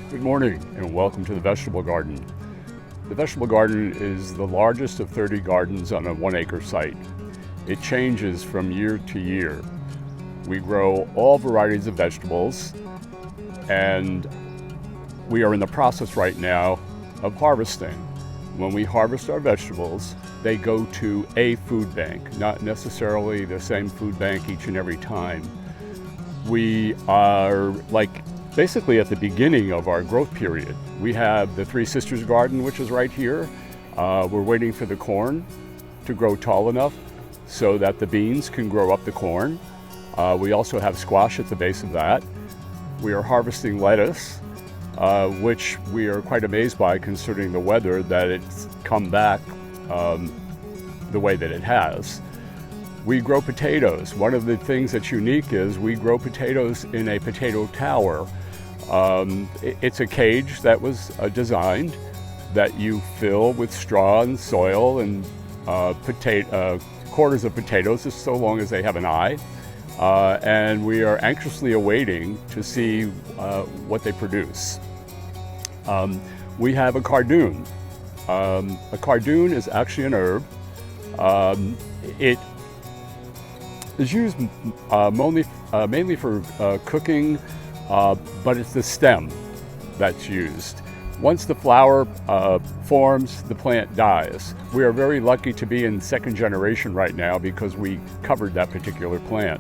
Good morning and welcome to the vegetable garden. The vegetable garden is the largest of 30 gardens on a 1-acre site. It changes from year to year. We grow all varieties of vegetables, and we are in the process right now of harvesting. When we harvest our vegetables, they go to a food bank, not necessarily the same food bank each and every time. We are basically at the beginning of our growth period. We have the Three Sisters garden, which is right here. We're waiting for the corn to grow tall enough so that the beans can grow up the corn. We also have squash at the base of that. We are harvesting lettuce, which we are quite amazed by considering the weather, that it's come back the way that it has. We grow potatoes. One of the things that's unique is we grow potatoes in a potato tower. It's a cage that was designed that you fill with straw and soil and quarters of potatoes, just so long as they have an eye. And we are anxiously awaiting to see what they produce. We have a cardoon. A cardoon is actually an herb. It is used mainly for cooking, but it's the stem that's used. Once the flower forms, the plant dies. We are very lucky to be in second generation right now because we covered that particular plant.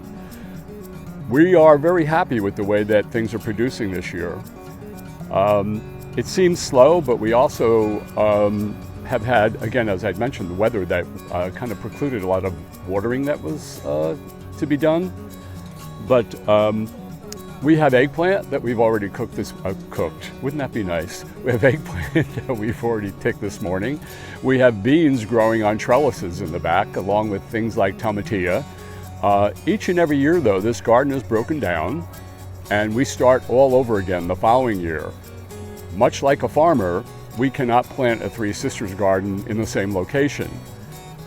We are very happy with the way that things are producing this year. It seems slow, but we also have had, again, as I'd mentioned, the weather that kind of precluded a lot of watering that was to be done. But we have eggplant that we've already cooked. Wouldn't that be nice? We have eggplant that we've already picked this morning. We have beans growing on trellises in the back, along with things like tomatillo. Each and every year, though, this garden is broken down, and we start all over again the following year. Much like a farmer, we cannot plant a Three Sisters garden in the same location.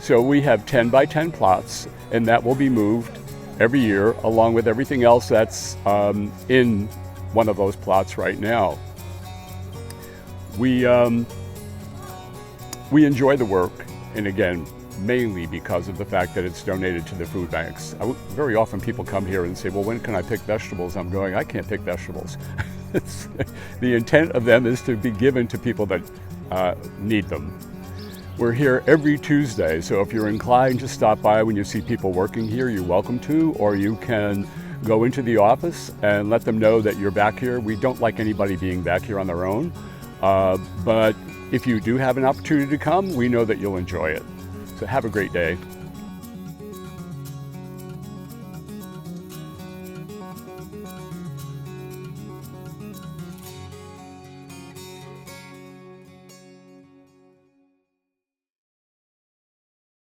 So we have 10 by 10 plots, and that will be moved every year, along with everything else that's in one of those plots right now. We enjoy the work, and again, mainly because of the fact that it's donated to the food banks. Very often people come here and say, well, when can I pick vegetables? I'm going, I can't pick vegetables. The intent of them is to be given to people that need them. We're here every Tuesday, so if you're inclined to stop by when you see people working here, you're welcome to, or you can go into the office and let them know that you're back here. We don't like anybody being back here on their own, but if you do have an opportunity to come, we know that you'll enjoy it. So have a great day.